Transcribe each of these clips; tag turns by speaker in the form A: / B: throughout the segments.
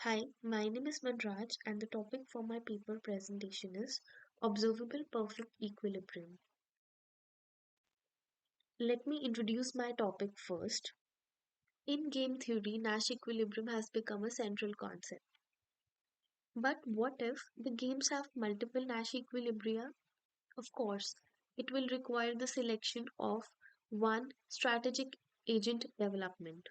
A: Hi, my name is Manraj, and the topic for my paper presentation is Observable Perfect Equilibrium. Let me introduce my topic first. In game theory, Nash equilibrium has become a central concept. But what if the games have multiple Nash equilibria? Of course, it will require the selection of one strategic agent development.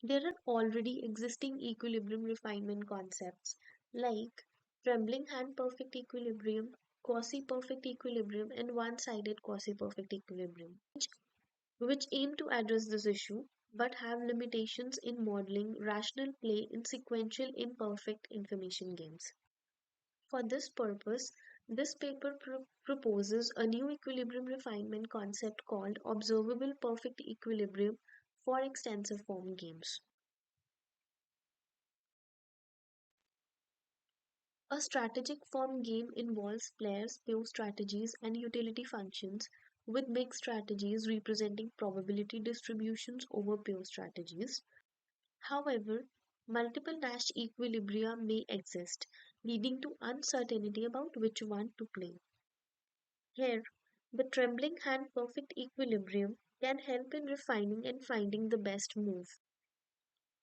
A: There are already existing equilibrium refinement concepts like trembling hand perfect equilibrium, quasi perfect equilibrium, and one sided quasi perfect equilibrium, which aim to address this issue but have limitations in modeling rational play in sequential imperfect information games. For this purpose, this paper proposes a new equilibrium refinement concept called observable perfect equilibrium for extensive form games. A strategic form game involves players, pure strategies, and utility functions, with mixed strategies representing probability distributions over pure strategies. However, multiple Nash equilibria may exist, leading to uncertainty about which one to play. Here, the trembling hand perfect equilibrium can help in refining and finding the best move.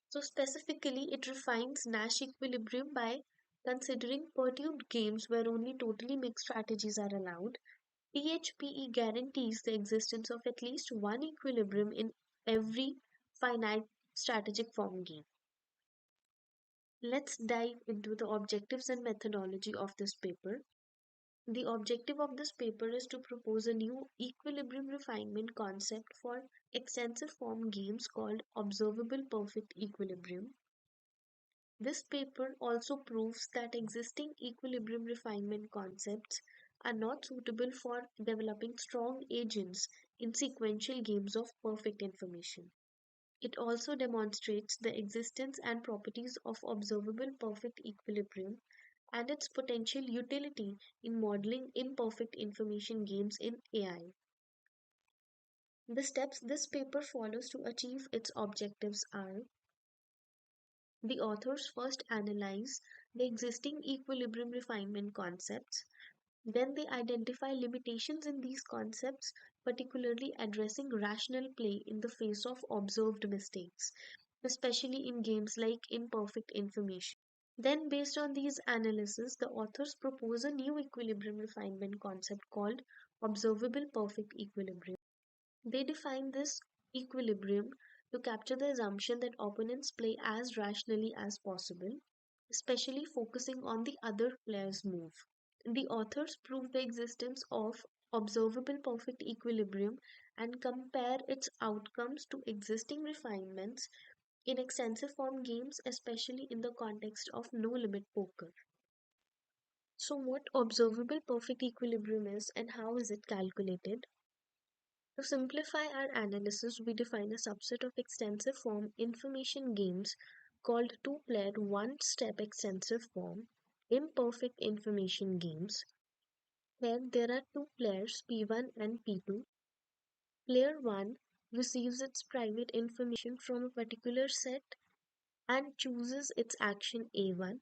A: So specifically, it refines Nash equilibrium by considering perturbed games where only totally mixed strategies are allowed. THPE guarantees the existence of at least one equilibrium in every finite strategic form game. Let's dive into the objectives and methodology of this paper. The objective of this paper is to propose a new equilibrium refinement concept for extensive form games called observable perfect equilibrium. This paper also proves that existing equilibrium refinement concepts are not suitable for developing strong agents in sequential games of perfect information. It also demonstrates the existence and properties of observable perfect equilibrium and its potential utility in modeling imperfect information games in AI. The steps this paper follows to achieve its objectives are: the authors first analyze the existing equilibrium refinement concepts, then they identify limitations in these concepts, particularly addressing rational play in the face of observed mistakes, especially in games like imperfect information. Then, based on these analyses, the authors propose a new equilibrium refinement concept called observable perfect equilibrium. They define this equilibrium to capture the assumption that opponents play as rationally as possible, especially focusing on the other player's move. The authors prove the existence of observable perfect equilibrium and compare its outcomes to existing refinements in extensive form games, especially in the context of no limit poker. So, what observable perfect equilibrium is and how is it calculated? To simplify our analysis, we define a subset of extensive form information games called two player one step extensive form imperfect information games, where there are two players P1 and P2. Player 1 receives its private information from a particular set and chooses its action A1.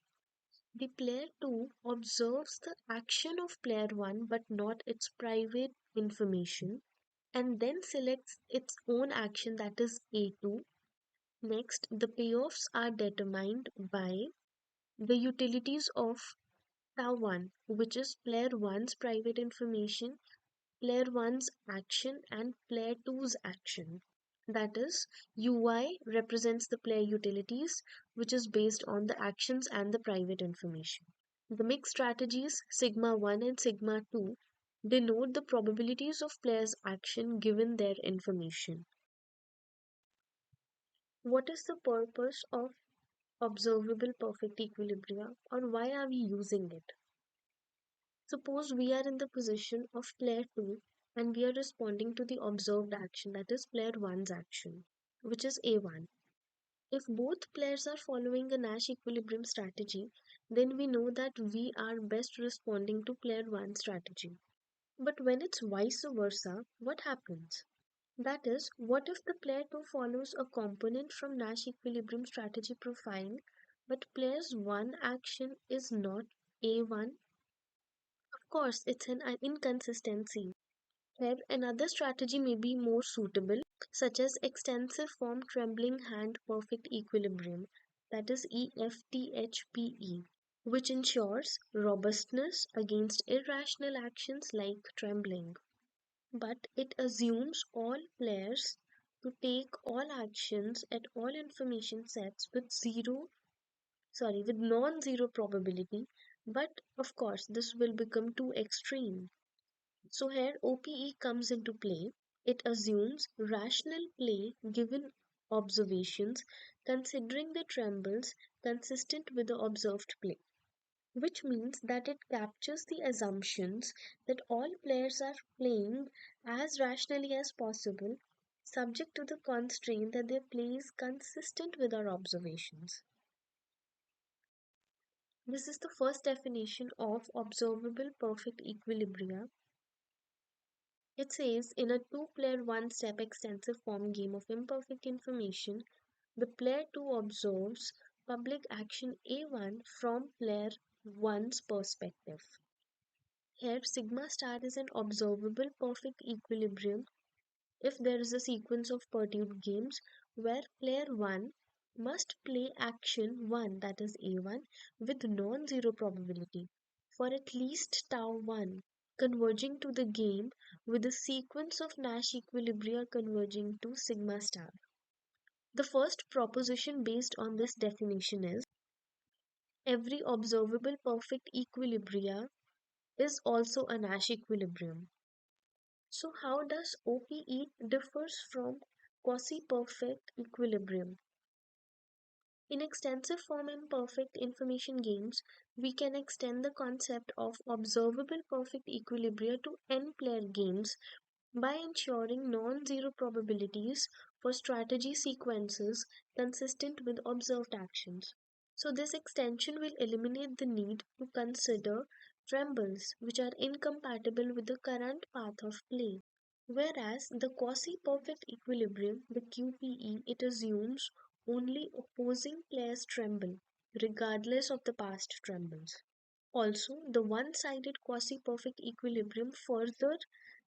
A: The player 2 observes the action of player 1 but not its private information and then selects its own action, that is A2. Next, the payoffs are determined by the utilities of tau 1, which is player 1's private information, player 1's action, and player 2's action. That is, UI represents the player utilities, which is based on the actions and the private information. The mixed strategies sigma 1 and sigma 2 denote the probabilities of players' action given their information. What is the purpose of observable perfect equilibrium, or why are we using it? Suppose we are in the position of player 2 and we are responding to the observed action, that is player 1's action, which is A1. If both players are following a Nash equilibrium strategy, then we know that we are best responding to player 1's strategy. But when it's vice versa, what happens? That is, what if the player 2 follows a component from Nash equilibrium strategy profile But player's one action is not A1. Of course, it's an inconsistency. Here, another strategy may be more suitable, such as extensive form trembling hand perfect equilibrium, that is EFTHPE, which ensures robustness against irrational actions like trembling. But it assumes all players to take all actions at all information sets with with non-zero probability, but of course this will become too extreme. So here OPE comes into play. It assumes rational play given observations, considering the trembles consistent with the observed play, which means that it captures the assumptions that all players are playing as rationally as possible, subject to the constraint that their play is consistent with our observations. This is the first definition of observable perfect equilibria. It says in a two player one step extensive form game of imperfect information, the player 2 observes public action A1 from player one's perspective. Here, sigma star is an observable perfect equilibrium if there is a sequence of perturbed games where player 1 must play action 1, that is A1, with non-zero probability for at least tau 1, converging to the game with a sequence of Nash equilibria converging to sigma star. The first proposition based on this definition is every observable perfect equilibria is also a Nash equilibrium. So how does OPE differs from quasi-perfect equilibrium? In extensive form imperfect information games, we can extend the concept of observable perfect equilibria to n-player games by ensuring non-zero probabilities for strategy sequences consistent with observed actions. So this extension will eliminate the need to consider trembles which are incompatible with the current path of play. Whereas the quasi-perfect equilibrium, the QPE, it assumes only opposing players tremble, regardless of the past trembles. Also, the one-sided quasi-perfect equilibrium further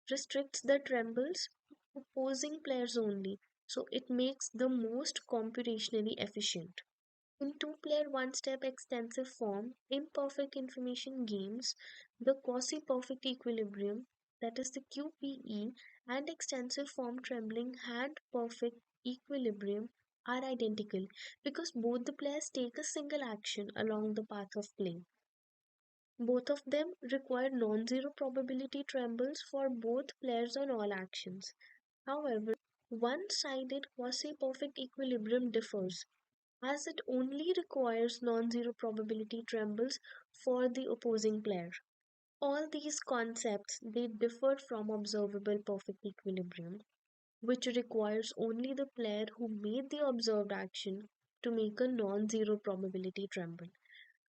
A: restricts the trembles to opposing players only, so it makes the most computationally efficient. In two-player one-step extensive form, imperfect information games, the quasi-perfect equilibrium, that is the QPE, and extensive form trembling hand perfect equilibrium are identical because both the players take a single action along the path of play. Both of them require non-zero probability trembles for both players on all actions. However, one-sided quasi-perfect equilibrium differs as it only requires non-zero probability trembles for the opposing player. All these concepts they differ from observable perfect equilibrium, which requires only the player who made the observed action to make a non-zero probability tremble.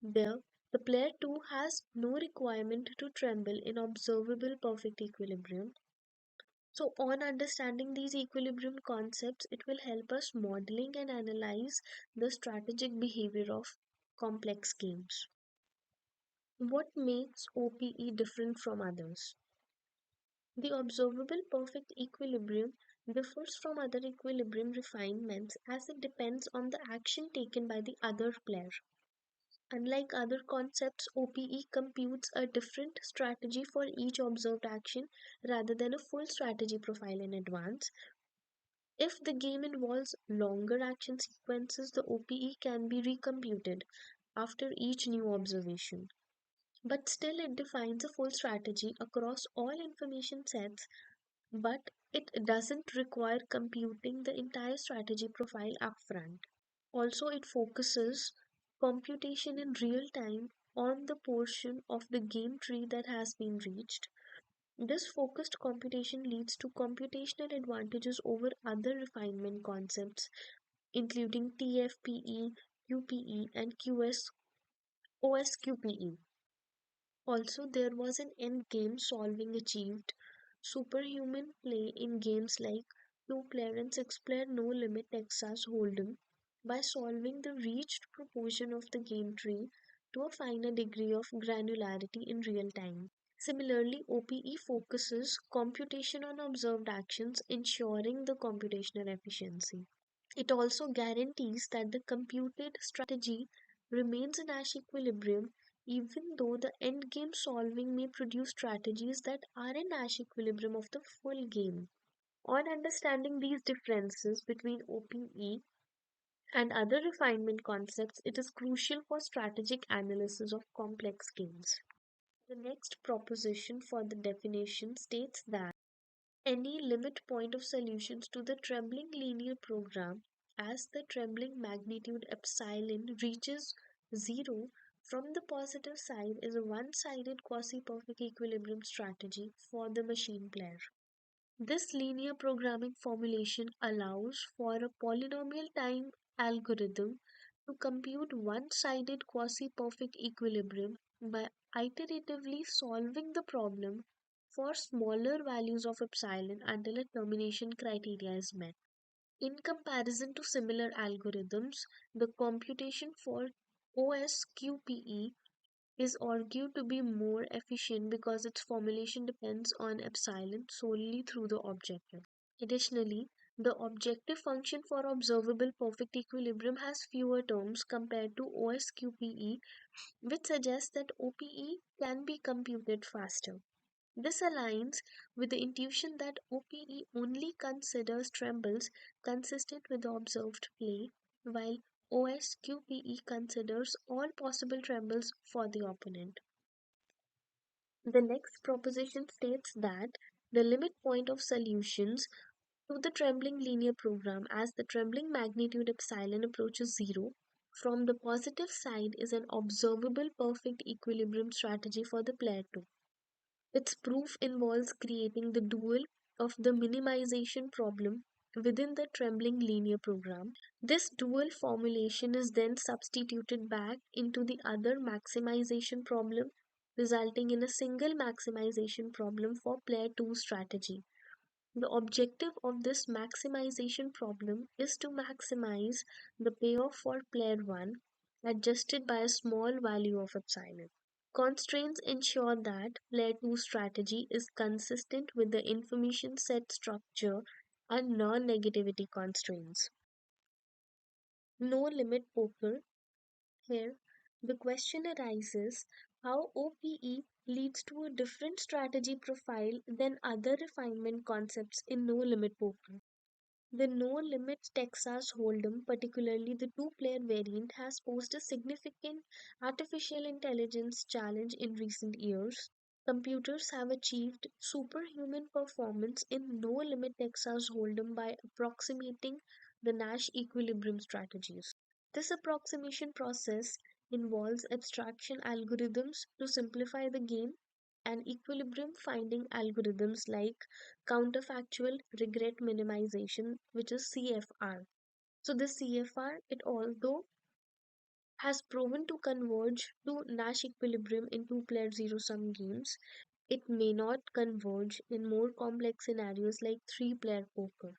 A: There, the player too has no requirement to tremble in observable perfect equilibrium. So, on understanding these equilibrium concepts, it will help us modeling and analyze the strategic behavior of complex games. What makes OPE different from others? The observable perfect equilibrium differs from other equilibrium refinements as it depends on the action taken by the other player. Unlike other concepts, OPE computes a different strategy for each observed action rather than a full strategy profile in advance. If the game involves longer action sequences, the OPE can be recomputed after each new observation. But still, it defines a full strategy across all information sets, but it doesn't require computing the entire strategy profile upfront. Also, it focuses computation in real time on the portion of the game tree that has been reached. This focused computation leads to computational advantages over other refinement concepts, including TFPE, QPE, and OSQPE. Also, there was an end game solving achieved superhuman play in games like two player and six player no limit Texas Hold'em, by solving the reached proportion of the game tree to a finer degree of granularity in real time. Similarly, OPE focuses computation on observed actions, ensuring the computational efficiency. It also guarantees that the computed strategy remains in Nash equilibrium even though the endgame solving may produce strategies that are in Nash equilibrium of the full game. On understanding these differences between OPE and other refinement concepts, it is crucial for strategic analysis of complex games. The next proposition for the definition states that any limit point of solutions to the trembling linear program as the trembling magnitude epsilon reaches zero from the positive side is a one-sided quasi-perfect equilibrium strategy for the machine player. This linear programming formulation allows for a polynomial time algorithm to compute one-sided quasi-perfect equilibrium by iteratively solving the problem for smaller values of epsilon until a termination criteria is met. In comparison to similar algorithms, the computation for OSQPE is argued to be more efficient because its formulation depends on epsilon solely through the objective. Additionally, the objective function for observable perfect equilibrium has fewer terms compared to OSQPE, which suggests that OPE can be computed faster. This aligns with the intuition that OPE only considers trembles consistent with the observed play, while OSQPE considers all possible trembles for the opponent. The next proposition states that the limit point of solutions to the trembling linear program as the trembling magnitude epsilon approaches zero from the positive side is an observable perfect equilibrium strategy for the player 2. Its proof involves creating the dual of the minimization problem within the trembling linear program. This dual formulation is then substituted back into the other maximization problem, resulting in a single maximization problem for player 2 strategy. The objective of this maximization problem is to maximize the payoff for player 1 adjusted by a small value of epsilon. Constraints ensure that player 2 strategy is consistent with the information set structure and non-negativity constraints. No limit poker. Here, the question arises how OPE leads to a different strategy profile than other refinement concepts in no limit poker. The no limit Texas Hold'em, particularly the two-player variant, has posed a significant artificial intelligence challenge in recent years. Computers have achieved superhuman performance in no limit Texas Hold'em by approximating the Nash equilibrium strategies. This approximation process involves abstraction algorithms to simplify the game and equilibrium finding algorithms like counterfactual regret minimization, which is CFR. So the CFR, it although has proven to converge to Nash equilibrium in two-player zero-sum games, it may not converge in more complex scenarios like three-player poker.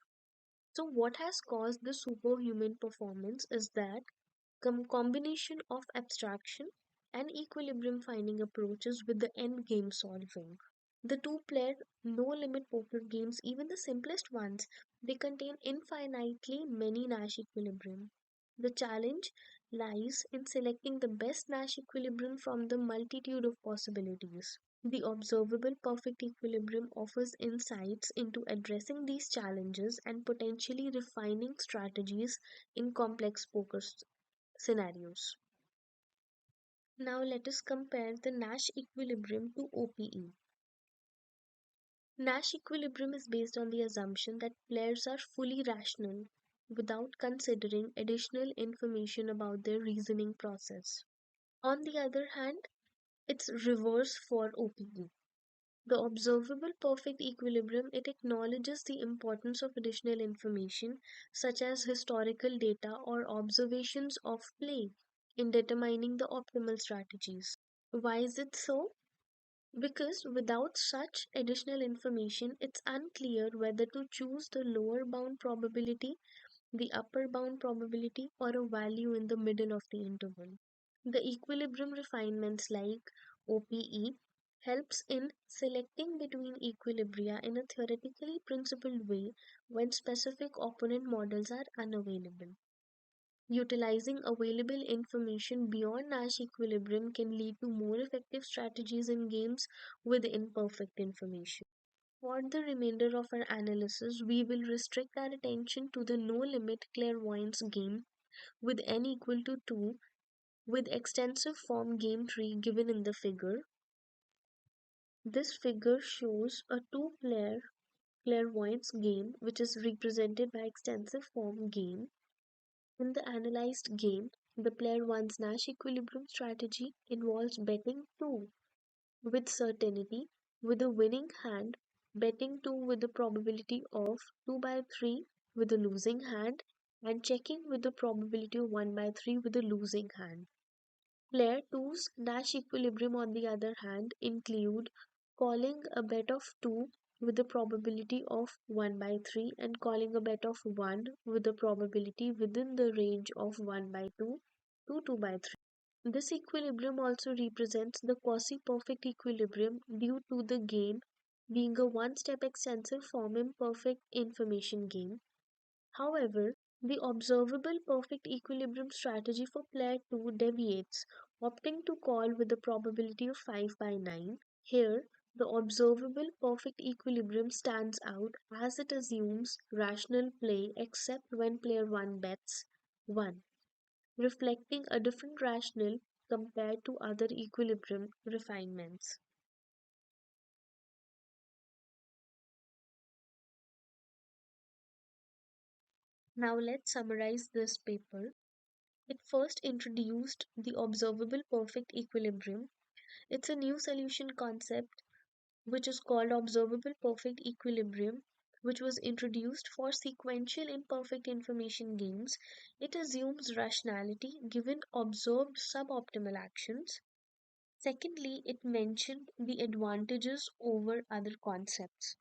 A: So what has caused the superhuman performance is that combination of abstraction and equilibrium finding approaches with the end game solving. The two-player no-limit poker games, even the simplest ones, they contain infinitely many Nash equilibrium. The challenge lies in selecting the best Nash equilibrium from the multitude of possibilities. The observable perfect equilibrium offers insights into addressing these challenges and potentially refining strategies in complex poker scenarios. Now let us compare the Nash equilibrium to OPE. Nash equilibrium is based on the assumption that players are fully rational without considering additional information about their reasoning process. On the other hand, it's reverse for OPE. The observable perfect equilibrium it acknowledges the importance of additional information such as historical data or observations of play in determining the optimal strategies. Why is it so? Because without such additional information, it's unclear whether to choose the lower bound probability the upper bound probability, or a value in the middle of the interval. The equilibrium refinements like OPE helps in selecting between equilibria in a theoretically principled way when specific opponent models are unavailable. Utilizing available information beyond Nash equilibrium can lead to more effective strategies in games with imperfect information. For the remainder of our analysis, we will restrict our attention to the no limit clairvoyance game with n equal to 2 with extensive form game tree given in the figure. This figure shows a two-player clairvoyance game which is represented by extensive form game. In the analyzed game, the player one's Nash equilibrium strategy involves betting 2 with certainty with a winning hand, betting 2 with the probability of 2 by 3 with a losing hand, and checking with the probability of 1 by 3 with a losing hand. Player two's Nash equilibrium, on the other hand, include calling a bet of 2 with the probability of 1 by 3 and calling a bet of 1 with the probability within the range of 1 by 2 to 2 by 3. This equilibrium also represents the quasi-perfect equilibrium due to the game being a one-step extensive form imperfect information game. However, the observable perfect equilibrium strategy for player 2 deviates, opting to call with a probability of 5 by 9. Here, the observable perfect equilibrium stands out as it assumes rational play except when player 1 bets 1, reflecting a different rationale compared to other equilibrium refinements. Now let's summarize this paper. It first introduced the observable perfect equilibrium. It's a new solution concept which is called observable perfect equilibrium, which was introduced for sequential imperfect information games. It assumes rationality given observed suboptimal actions. Secondly, it mentioned the advantages over other concepts.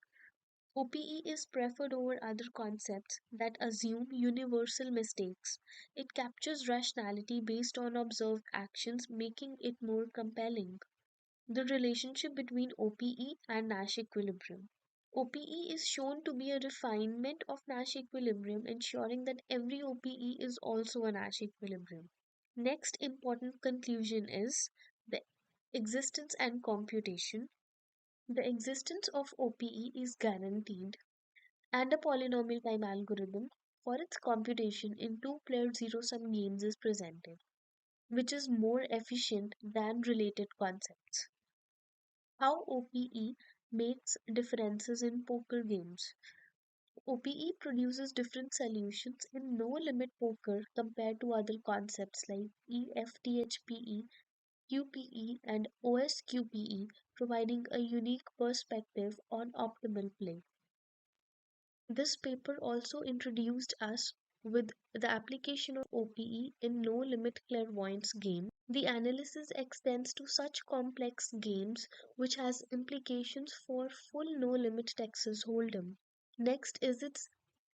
A: OPE is preferred over other concepts that assume universal mistakes. It captures rationality based on observed actions, making it more compelling. The relationship between OPE and Nash equilibrium. OPE is shown to be a refinement of Nash equilibrium, ensuring that every OPE is also a Nash equilibrium. Next important conclusion is the existence and computation. The existence of OPE is guaranteed, and a polynomial time algorithm for its computation in two-player zero-sum games is presented, which is more efficient than related concepts. How OPE makes differences in poker games. OPE produces different solutions in no limit poker compared to other concepts like EFTHPE, QPE, and OSQPE, providing a unique perspective on optimal play. This paper also introduced us with the application of OPE in no limit clairvoyance game. The analysis extends to such complex games which has implications for full no limit Texas Hold'em. Next is its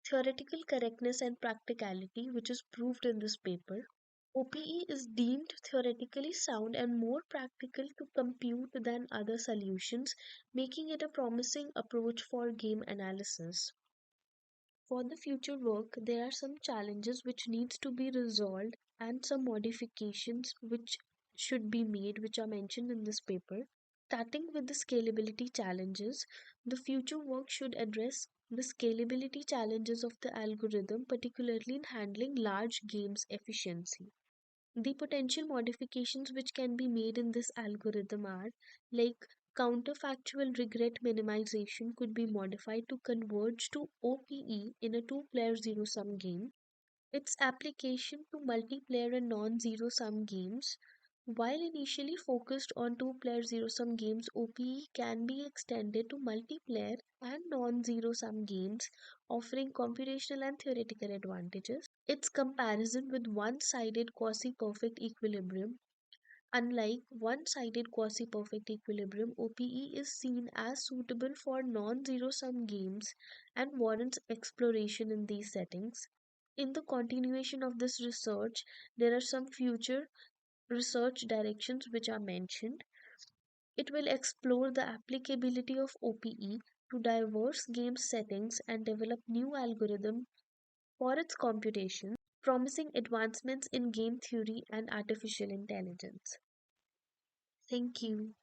A: theoretical correctness and practicality, which is proved in this paper. OPE is deemed theoretically sound and more practical to compute than other solutions, making it a promising approach for game analysis. For the future work, there are some challenges which needs to be resolved and some modifications which should be made, which are mentioned in this paper. Starting with the scalability challenges, the future work should address the scalability challenges of the algorithm, particularly in handling large games efficiency. The potential modifications which can be made in this algorithm are like counterfactual regret minimization could be modified to converge to OPE in a two-player zero-sum game. Its application to multiplayer and non-zero sum games. While initially focused on two-player zero-sum games, OPE can be extended to multiplayer and non-zero sum games, offering computational and theoretical advantages. Its comparison with one-sided quasi-perfect equilibrium. Unlike one-sided quasi-perfect equilibrium, OPE is seen as suitable for non-zero sum games and warrants exploration in these settings. In the continuation of this research, there are some future research directions which are mentioned. It will explore the applicability of OPE to diverse game settings and develop new algorithms for its computation, promising advancements in game theory and artificial intelligence. Thank you.